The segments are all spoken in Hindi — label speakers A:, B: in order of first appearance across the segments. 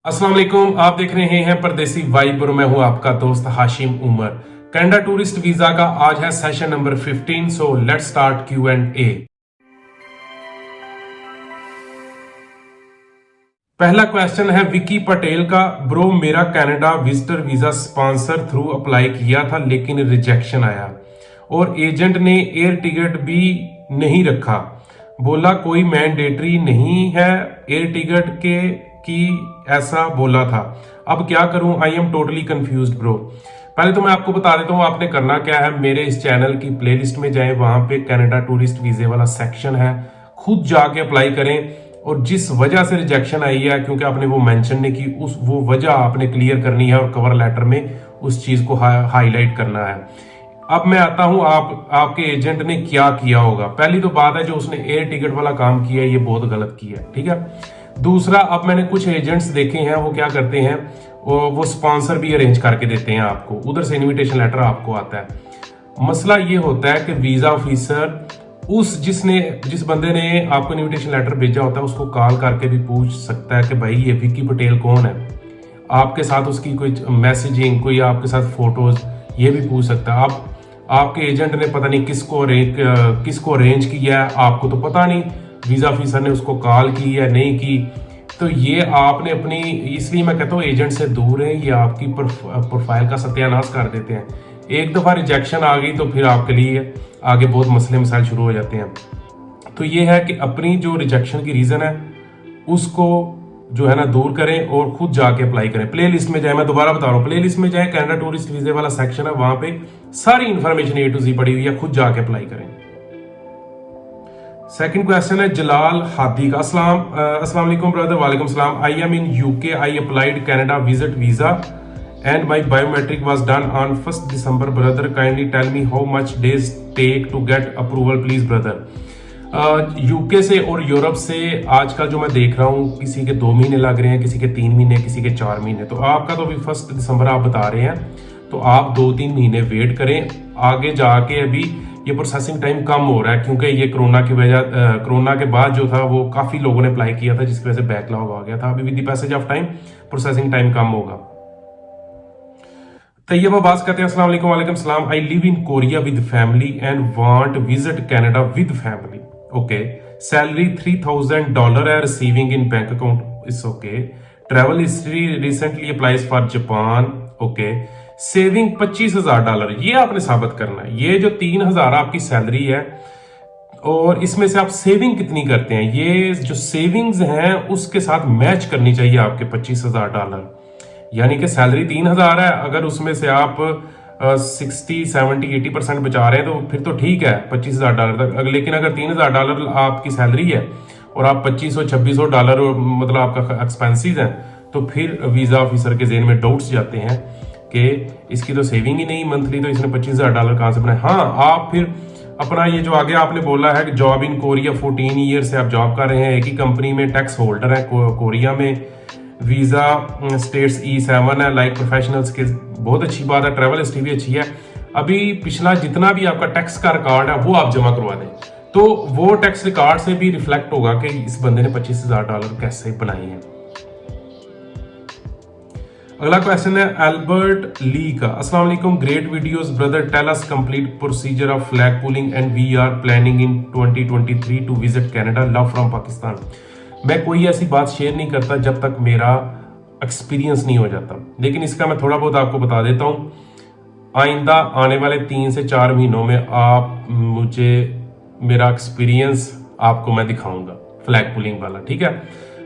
A: अस्सलाम वालेकुम, आप देख रहे हैं परदेसी वाइब और मैं हूं आपका दोस्त Hashim Umar. Canada tourist visa का आज है session number 15। So let's start Q&A। पहला क्वेश्चन है विकी पटेल का। ब्रो, मेरा Canada visitor visa sponsor through apply किया था लेकिन रिजेक्शन आया और एजेंट ने एयर टिकट भी नहीं रखा। बोला कोई मैंडेटरी नहीं है एयर टिकट के की, ऐसा बोला था। अब क्या करूं? I am totally confused bro. पहले तो मैं आपको बता देता हूं आपने करना क्या है। मेरे इस चैनल की प्लेलिस्ट में जाएं, वहां पे कनाडा टूरिस्ट वीजे वाला सेक्शन है, खुद जाके अप्लाई करें। और जिस वजह से रिजेक्शन आई है, क्योंकि आपने वो मेंशन नहीं की, उस वो वजह आपने क्लियर करनी है और कवर लेटर में उस चीज को हाईलाइट करना है। अब मैं आता हूं आपके एजेंट ने क्या किया होगा। पहली तो बात है, जो उसने एयर टिकट वाला काम किया है ये बहुत गलत किया है, ठीक है। दूसरा, अब मैंने कुछ एजेंट्स देखे हैं, वो क्या करते हैं, वो स्पॉन्सर भी अरेंज करके देते हैं आपको, उधर से इनविटेशन लेटर आपको आता है। मसला ये होता है कि वीजा ऑफिसर जिस बंदे ने आपको इनविटेशन लेटर भेजा होता है उसको कॉल करके भी पूछ सकता है कि भाई ये विकी पटेल कौन है। आपके साथ उसकी कोई मैसेजिंग, कोई आपके साथ फोटोज, ये भी पूछ सकता है। आपके एजेंट ने पता नहीं किसको अरेंज किया है, आपको तो पता नहीं, वीजा ऑफिसर ने उसको कॉल की या नहीं की। तो ये आपने अपनी, इसलिए मैं कहता हूँ एजेंट से दूर है, ये आपकी प्रोफाइल का सत्यानाश कर देते हैं। एक दफा रिजेक्शन आ गई तो फिर आपके लिए आगे बहुत मसले मसाइल शुरू हो जाते हैं। तो ये है कि अपनी जो रिजेक्शन की रीजन है उसको जो है ना दूर करें और खुद जाके अप्लाई करें। प्ले लिस्ट में जाए, मैं दोबारा बता रहा हूँ, प्ले लिस्ट में जाए, कनाडा टूरिस्ट वीजे वाला सेक्शन है, वहां पे सारी इंफॉर्मेशन A to Z पड़ी हुई है, खुद जाके अप्लाई करें। सेकंड क्वेश्चन है जलाल हादी का। अस्सलाम वालेकुम ब्रदर। वालेकुम सलाम। I am in UK। I applied Canada visit visa and my biometric was done on 1 December. Brother kindly tell me how much days take to get approval please brother. UK से और यूरोप से आजकल जो मैं देख रहा हूँ, किसी के 2 महीने लग रहे हैं, किसी के 3 महीने, किसी के 4 महीने। तो आपका तो अभी 1 दिसंबर आप बता रहे हैं, तो आप 2-3 महीने वेट करें। आगे जाके अभी ये प्रोसेसिंग टाइम कम हो रहा है, क्योंकि ये कोरोना के बाद जो था वो काफी लोगों ने अप्लाई किया था, जिसकी वजह से बैकलॉग आ गया था। अभी with the passage of time processing time कम होगा। तैयब अब्बास कहते हैं अस्सलाम वालेकुम। वालेकुम सलाम। I live in Korea with family and want visit Canada with family. Okay, salary $3000 है, receiving in bank account it's okay. Travel history recently applies for Japan. Okay, saving $25,000, ये आपने साबित करना है। ये जो 3,000 आपकी सैलरी है और इसमें से आप सेविंग कितनी करते हैं, ये जो सेविंग्स हैं उसके साथ मैच करनी चाहिए आपके $25,000। यानी कि सैलरी 3,000 है, अगर उसमें से आप 60, 70, 80% बचा रहे हैं तो फिर तो ठीक है $25,000 तक। लेकिन अगर $3,000 आपकी सैलरी है और आप $2,500-$2,600 मतलब आपका एक्सपेंसिस है, तो फिर वीजा ऑफिसर के जेन में डाउट्स जाते हैं कि इसकी तो सेविंग ही नहीं मंथली, तो इसने $25,000 कहां से बनाए। हाँ, आप फिर अपना ये जो आगे आपने बोला है कि जॉब इन कोरिया 14 ईयर से आप जॉब कर रहे हैं, एक ही कंपनी में, टैक्स होल्डर है कोरिया में, वीजा स्टेट्स E7 है, लाइक प्रोफेशनल स्किल्स, बहुत अच्छी बात है। ट्रैवल हिस्ट्री भी अच्छी है। अभी पिछला जितना भी आपका टैक्स का रिकॉर्ड है वो आप जमा करवा दें, तो वो टैक्स रिकॉर्ड से भी रिफ्लेक्ट होगा कि इस बंदे ने $25,000 कैसे बनाए हैं। अगला क्वेश्चन है एल्बर्ट ली का। अस्सलाम वालेकुम, great videos brother, tell us complete procedure of flag pulling and we are planning in 2023 to visit Canada, love from Pakistan. मैं कोई ऐसी बात शेयर नहीं करता जब तक मेरा एक्सपीरियंस नहीं हो जाता, लेकिन इसका मैं थोड़ा बहुत आपको बता देता हूँ। आइंदा आने वाले 3 से 4 महीनों में आप मुझे मेरा एक्सपीरियंस आपको मैं दिखाऊंगा फ्लैग पुलिंग वाला, ठीक है।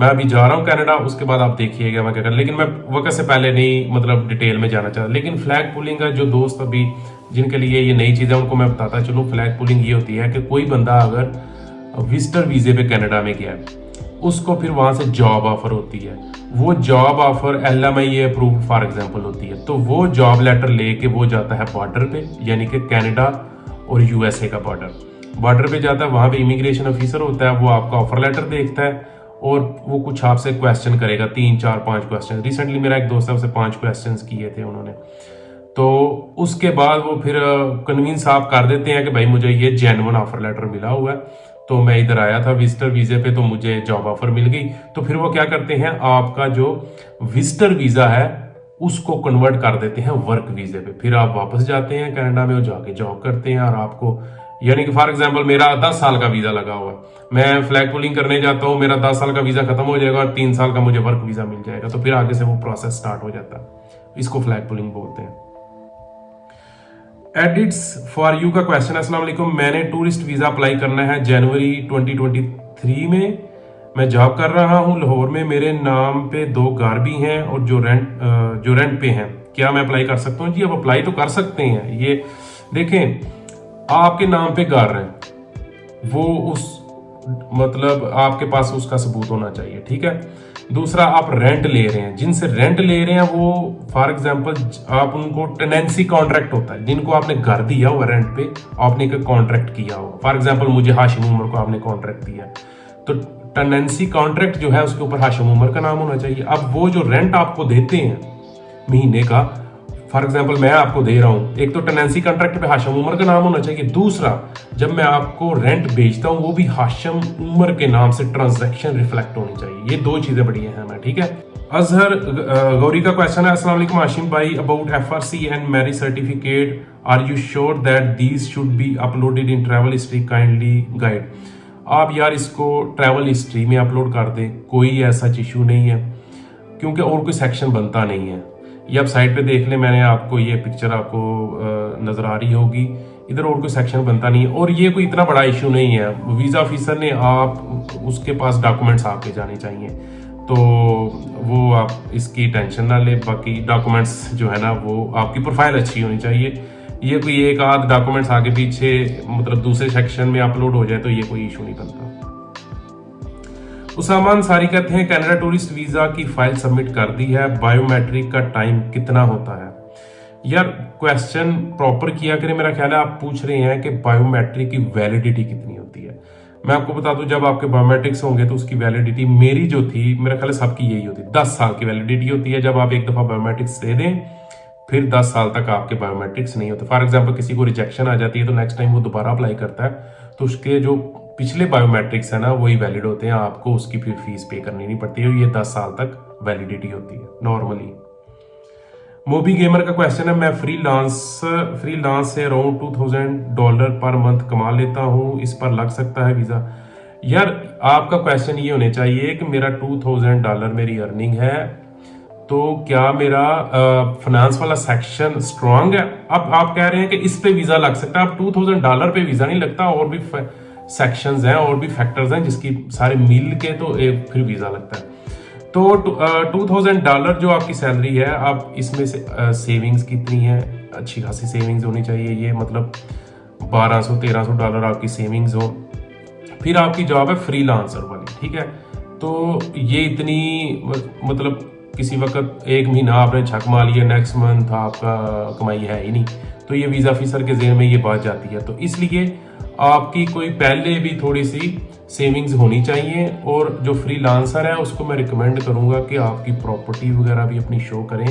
A: मैं अभी जा रहा हूँ कनाडा, उसके बाद आप देखिएगा मैं क्या कर, लेकिन मैं वक्त से पहले नहीं मतलब डिटेल में जाना चाहता। लेकिन फ्लैग पुलिंग का जो दोस्त अभी जिनके लिए ये नई चीज़ है उनको मैं बताता चलूँ। फ्लैग पुलिंग ये होती है कि कोई बंदा अगर विजिटर वीजे पे कनाडा में गया है, उसको फिर वहां से जॉब ऑफर होती है, वो job offer LMIA approved for example होती है, तो वो जॉब लेटर लेके वो जाता है बॉर्डर पे, यानी कि कनाडा और USA का बॉर्डर पे जाता है। वहां पे इमिग्रेशन ऑफिसर होता है, वो आपका ऑफर लेटर देखता है और वो कुछ आपसे क्वेश्चन करेगा, 3, 4, 5 क्वेश्चन। रिसेंटली मेरा एक दोस्त है, उससे 5 क्वेश्चन किए थे उन्होंने। तो उसके बाद वो फिर कन्विंस आप कर देते हैं कि भाई मुझे ये जेन्युइन ऑफर लेटर मिला हुआ है, तो मैं इधर आया था विजिटर वीजे पे, तो मुझे जॉब ऑफर मिल गई। तो फिर वो क्या करते हैं, आपका जो विजिटर वीजा है उसको कन्वर्ट कर देते हैं वर्क वीजे पे। फिर आप वापस जाते हैं कनाडा में और जाके जॉब करते हैं। और आपको यानी कि फॉर एग्जांपल मेरा 10 साल का वीजा लगा हुआ है, मैं फ्लैग पुलिंग करने जाता हूँ, मेरा 10 साल का वीजा खत्म हो जाएगा और 3 साल का मुझे वर्क वीजा मिल जाएगा। तो फिर आगे से वो प्रोसेस स्टार्ट हो जाता है। इसको फ्लैग पुलिंग बोलते हैं। एडिट्स फॉर यू का क्वेश्चन है, अस्सलाम वालेकुम, मैंने टूरिस्ट वीजा अप्लाई करना है जनवरी 2023 में। मैं जॉब कर रहा हूं लाहौर में, मेरे नाम पे 2 घर भी हैं और जो रेंट पे हैं, क्या मैं अप्लाई कर सकता हूं? जी, आप अप्लाई तो कर सकते हैं। ये देखें, आपके नाम पे घर है, वो उस मतलब आपके पास उसका सबूत होना चाहिए, ठीक है। दूसरा, आप रेंट ले रहे हैं, जिनसे रेंट ले रहे हैं वो फॉर एग्जांपल आप उनको टेनेंसी कॉन्ट्रैक्ट होता है, जिनको आपने घर दिया हुआ रेंट पे, आपने एक कॉन्ट्रैक्ट किया हुआ। फॉर एग्जांपल मुझे हाशिम उमर को आपने कॉन्ट्रैक्ट दिया, तो टेनेंसी कॉन्ट्रैक्ट जो है उसके ऊपर हाशिम उमर का नाम होना चाहिए। अब वो जो रेंट आपको देते हैं महीने का, फॉर एग्जाम्पल मैं आपको दे रहा हूं, एक तो टेनेंसी कॉन्ट्रैक्ट पे हाशिम उमर का नाम होना चाहिए। दूसरा, जब मैं आपको रेंट बेचता हूं वो भी हाशिम उमर के नाम से ट्रांजैक्शन रिफ्लेक्ट होनी चाहिए। ये 2 चीजें बड़ी अहम है, ठीक है। अजहर गौरी का क्वेश्चन है, अस्सलाम वालेकुम हाशिम भाई, about FRC and marriage certificate, are you sure that these should be uploaded in travel history, kindly guide. आप यार इसको ट्रैवल हिस्ट्री में अपलोड कर दें, कोई ऐसा इशू नहीं है, क्योंकि और कोई सेक्शन बनता नहीं है। ये आप साइट पे देख लें, मैंने आपको ये पिक्चर आपको नजर आ रही होगी, इधर और कोई सेक्शन बनता नहीं है। और ये कोई इतना बड़ा इशू नहीं है, वीज़ा ऑफिसर ने आप उसके पास डॉक्यूमेंट्स आपके जाने चाहिए, तो वो आप इसकी टेंशन ना ले। बाकी डॉक्यूमेंट्स जो है ना, वो आपकी प्रोफाइल अच्छी होनी चाहिए। ये कोई एक आध डॉक्यूमेंट्स आगे पीछे मतलब दूसरे सेक्शन में अपलोड हो जाए तो ये कोई इशू नहीं बनता। उसामा अंसारी कहते हैं, कनाडा टूरिस्ट वीजा की फाइल सबमिट कर दी है, बायोमेट्रिक का टाइम कितना होता है? यार क्वेश्चन प्रॉपर किया करें, मेरा ख्याल है आप पूछ रहे हैं कि बायोमेट्रिक की वैलिडिटी कितनी होती है। मैं आपको बता दूं, जब आपके बायोमेट्रिक्स होंगे तो उसकी वैलिडिटी मेरी जो थी, मेरा ख्याल है सबकी यही होती है, 10 साल की वैलिडिटी होती है। जब आप एक दफा बायोमेट्रिक्स दे दें फिर 10 साल तक आपके बायोमेट्रिक्स नहीं होते। फॉर एग्जाम्पल किसी को रिजेक्शन आ जाती है तो नेक्स्ट टाइम वो दोबारा अप्लाई करता है, तो उसके जो पिछले बायोमेट्रिक्स है ना वही वैलिड होते हैं, आपको उसकी फिर फीस पे करनी नहीं पड़ती है। ये 10 साल तक वैलिडिटी होती है नॉर्मली। मोबी गेमर का क्वेश्चन है, मैं फ्रीलांस से अराउंड $2000 पर मंथ कमा लेता हूँ, इस पर लग सकता है वीजा? यार आपका क्वेश्चन ये होने चाहिए कि मेरा $2000 मेरी अर्निंग है, तो क्या मेरा फाइनेंस वाला सेक्शन स्ट्रांग है? अब आप कह रहे हैं कि इस पे वीजा लग सकता है। अब $2000 पे वीजा नहीं लगता, और भी सेक्शंस हैं और भी फैक्टर्स हैं जिसकी सारे मिल के तो एक फिर वीजा लगता है। तो $2000 जो आपकी सैलरी है, आप इसमें से सेविंग्स कितनी है? अच्छी खासी सेविंग्स होनी चाहिए, ये मतलब $1200-1300 आपकी सेविंग्स हो। फिर आपकी जॉब है फ्रीलांसर वाली, ठीक है। तो ये इतनी मतलब किसी वक्त एक महीना आपने छक मार लिया, नेक्स्ट मंथ आपका कमाई है ही नहीं, तो ये वीजा ऑफिसर के ज़हन में ये बात जाती है। तो इसलिए आपकी कोई पहले भी थोड़ी सी सेविंग्स होनी चाहिए। और जो फ्रीलांसर है उसको मैं रिकमेंड करूंगा कि आपकी प्रॉपर्टी वगैरह भी अपनी शो करें,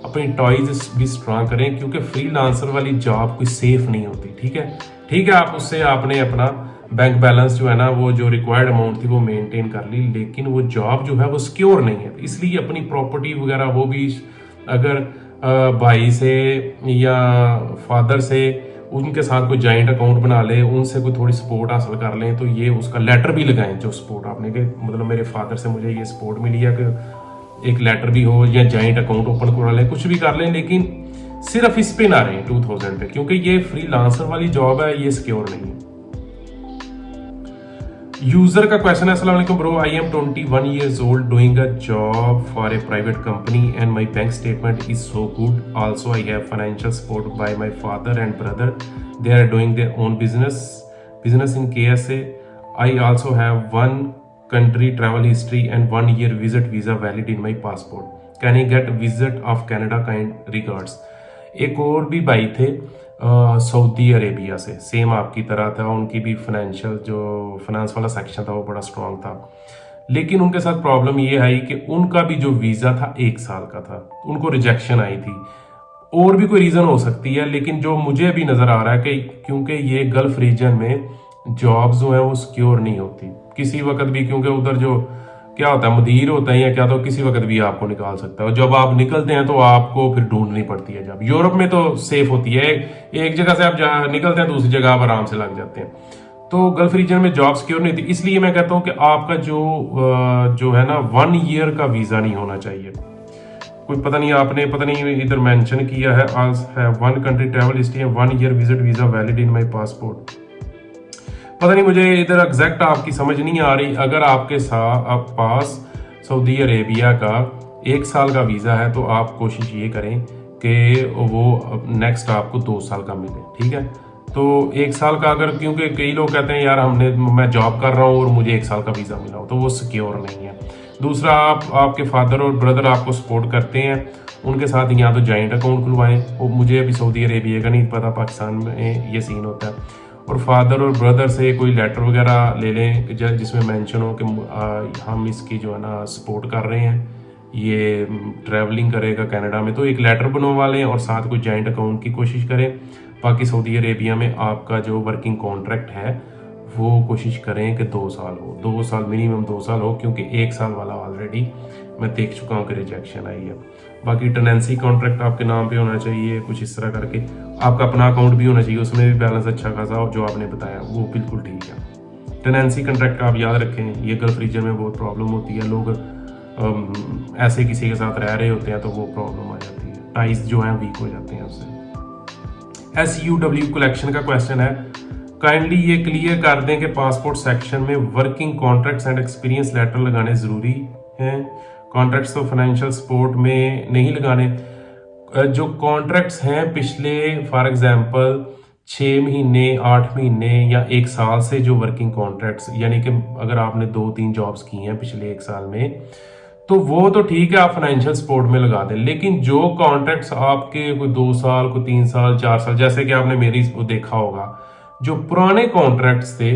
A: अपनी टॉयज भी स्ट्रांग करें, क्योंकि फ्रीलांसर वाली जॉब कोई सेफ नहीं होती, ठीक है। ठीक है, आप उससे आपने अपना बैंक बैलेंस जो है ना, वो जो रिक्वायर्ड अमाउंट थी वो मेंटेन कर ली, लेकिन वो जॉब जो है वो सिक्योर नहीं है। इसलिए अपनी प्रॉपर्टी वगैरह वो भी अगर भाई से या फादर से उनके साथ कोई जॉइंट अकाउंट बना ले, उनसे कोई थोड़ी सपोर्ट हासिल कर लें, तो ये उसका लेटर भी लगाएं जो सपोर्ट आपने के मतलब मेरे फादर से मुझे ये सपोर्ट मिली है कि एक लेटर भी हो या जॉइंट अकाउंट ओपन करा लें, कुछ भी कर लें, लेकिन सिर्फ इस पे ना रहें 2000 पे, क्योंकि ये फ्रीलांसर वाली जॉब है, ये सिक्योर नहीं है। यूजर का क्वेश्चन है, अस्सलाम वालेकुम bro, I am 21 years old doing a job for a private company and my bank statement is so good. Also I have financial support by my father and brother. They are doing their own business in KSA. I also have 1 country travel history and 1 year visit visa valid in my passport. Can I get visit of Canada? Kind regards. एक और भी भाई थे सऊदी अरेबिया से, सेम आपकी तरह था, उनकी भी फाइनेंस वाला सेक्शन था वो बड़ा स्ट्रांग था, लेकिन उनके साथ प्रॉब्लम ये आई कि उनका भी जो वीज़ा था 1 साल का था, उनको रिजेक्शन आई थी। और भी कोई रीज़न हो सकती है, लेकिन जो मुझे अभी नज़र आ रहा है कि क्योंकि ये गल्फ रीजन में जॉब्स जो है वो सिक्योर नहीं होती किसी वक्त भी, क्योंकि उधर जो क्या होता है मुदीर होता है या क्या, तो किसी वक्त भी आपको निकाल सकता है। और जब आप निकलते हैं तो आपको फिर ढूंढनी पड़ती है जॉब। यूरोप में तो सेफ होती है, एक जगह से आप निकलते हैं दूसरी जगह आप आराम से लग जाते हैं। तो गल्फ रीजन में जॉब सिक्योर नहीं थी, इसलिए मैं कहता हूं कि आपका जो है ना 1 ईयर का वीजा नहीं होना चाहिए। कोई पता नहीं इधर मेंशन किया है आज है 1 country travel history 1 year visit visa valid in my passport. पता नहीं, मुझे इधर एग्जैक्ट आपकी समझ नहीं आ रही। अगर आपके साथ आप पास सऊदी अरेबिया का 1 साल का वीजा है तो आप कोशिश ये करें कि वो नेक्स्ट आपको 2 साल का मिले, ठीक है। तो 1 साल का अगर, क्योंकि कई लोग कहते हैं यार मैं जॉब कर रहा हूँ और मुझे 1 साल का वीजा मिला हो, तो वो सिक्योर नहीं है। दूसरा, आपके फादर और ब्रदर आपको सपोर्ट करते हैं, उनके साथ या तो जॉइंट अकाउंट खुलवाएं। वो मुझे अभी सऊदी अरेबिया का नहीं पता, पाकिस्तान में ये सीन होता है। और फादर और ब्रदर से कोई लेटर वगैरह ले लें जिसमें मेंशन हो कि हम इसकी जो है ना सपोर्ट कर रहे हैं, ये ट्रैवलिंग करेगा कनाडा में, तो एक लेटर बनवा लें और साथ कोई जॉइंट अकाउंट की कोशिश करें। बाकी सऊदी अरेबिया में आपका जो वर्किंग कॉन्ट्रैक्ट है वो कोशिश करें कि 2 साल हो, 2 साल मिनिमम 2 साल हो, क्योंकि 1 साल वाला ऑलरेडी मैं देख चुका हूँ कि रिजेक्शन आई है। बाकी टेनेंसी कॉन्ट्रैक्ट आपके नाम पे होना चाहिए, कुछ इस तरह करके। आपका अपना अकाउंट भी होना चाहिए, उसमें भी बैलेंस अच्छा खासा हो, जो आपने बताया वो बिल्कुल ठीक है। टेनेंसी कॉन्ट्रैक्ट आप याद रखें, ये गल्फ रीजन में बहुत प्रॉब्लम होती है। लोग ऐसे किसी के साथ रह रहे होते हैं तो वो प्रॉब्लम आ जाती है, टाइज जो है वीक हो जाते हैं उससे। SUW कलेक्शन का क्वेश्चन है, काइंडली ये क्लियर कर दें कि पासपोर्ट सेक्शन में working contracts and experience letter लगाने जरूरी हैं। कॉन्ट्रैक्ट्स तो फाइनेंशियल सपोर्ट में नहीं लगाने। जो कॉन्ट्रैक्ट्स हैं पिछले फॉर एग्जांपल 6 महीने, 8 महीने या 1 साल से जो वर्किंग कॉन्ट्रैक्ट्स, यानी कि अगर आपने 2-3 जॉब्स की हैं पिछले 1 साल में, तो वो तो ठीक है, आप फाइनेंशियल सपोर्ट में लगा दें। लेकिन जो कॉन्ट्रैक्ट्स आपके कोई 2 साल, कोई 3 साल, 4 साल, जैसे कि आपने मेरी देखा होगा, जो पुराने कॉन्ट्रैक्ट्स थे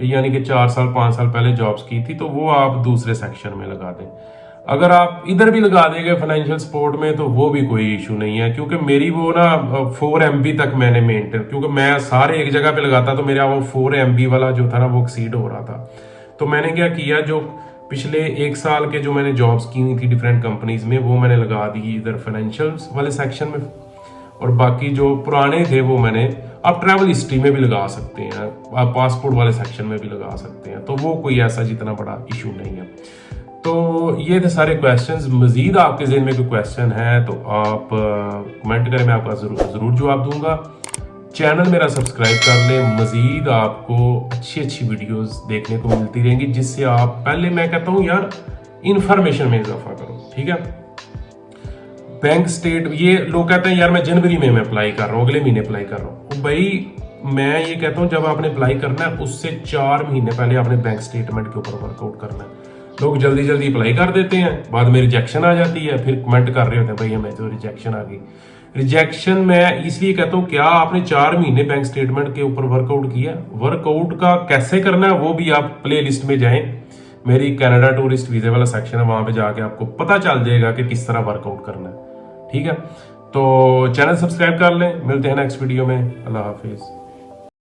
A: यानी कि 4 साल 5 साल पहले जॉब्स की थी, तो वो आप दूसरे सेक्शन में लगा दें। अगर आप इधर भी लगा देंगे फाइनेंशियल सपोर्ट में तो वो भी कोई इशू नहीं है, क्योंकि मेरी वो ना 4 MB तक मैंने मेंटेन, क्योंकि मैं सारे एक जगह पे लगाता तो मेरा वो 4 MB वाला जो था ना वो एक्सीड हो रहा था। तो मैंने क्या किया, जो पिछले 1 साल के जो मैंने जॉब्स की हुई थी डिफरेंट कंपनीज में, वो मैंने लगा दी इधर फाइनेंशियल वाले सेक्शन में, और बाकी जो पुराने थे वो मैंने, आप ट्रैवल हिस्ट्री में भी लगा सकते हैं, आप पासपोर्ट वाले सेक्शन में भी लगा सकते हैं, तो वो कोई ऐसा जितना बड़ा इशू नहीं है। तो ये थे सारे क्वेश्चंस। मजीद आपके जहन में कोई क्वेश्चन है तो आप कमेंट करें, मैं आपका जरूर जवाब दूंगा। चैनल मेरा सब्सक्राइब कर लें, मजीद आपको अच्छी वीडियोस देखने को मिलती रहेंगी, जिससे आप, पहले मैं कहता हूँ यार इन्फॉर्मेशन में इजाफा करो, ठीक है। बैंक स्टेट, ये लोग कहते हैं यार मैं जनवरी में अप्लाई कर रहा हूँ, अगले महीने अप्लाई कर रहा हूँ, तो भाई मैं ये कहता हूँ जब आपने अप्लाई करना है उससे 4 महीने पहले आपने बैंक स्टेटमेंट के ऊपर वर्कआउट करना है। लोग जल्दी अप्लाई कर देते हैं, बाद में रिजेक्शन आ जाती है, फिर कमेंट कर रहे होते हैं भाई हमें तो रिजेक्शन आ गई। रिजेक्शन मैं इसलिए कहता हूँ, क्या आपने 4 महीने बैंक स्टेटमेंट के ऊपर वर्कआउट किया? वर्कआउट का कैसे करना है वो भी आप प्ले लिस्ट में जाएं, मेरी कनाडा टूरिस्ट वीजे वाला सेक्शन है, वहां पे जाके आपको पता चल जाएगा कि किस तरह वर्कआउट करना है, ठीक है। तो चैनल सब्सक्राइब कर लें, मिलते हैं नेक्स्ट वीडियो में। अल्लाह हाफिज।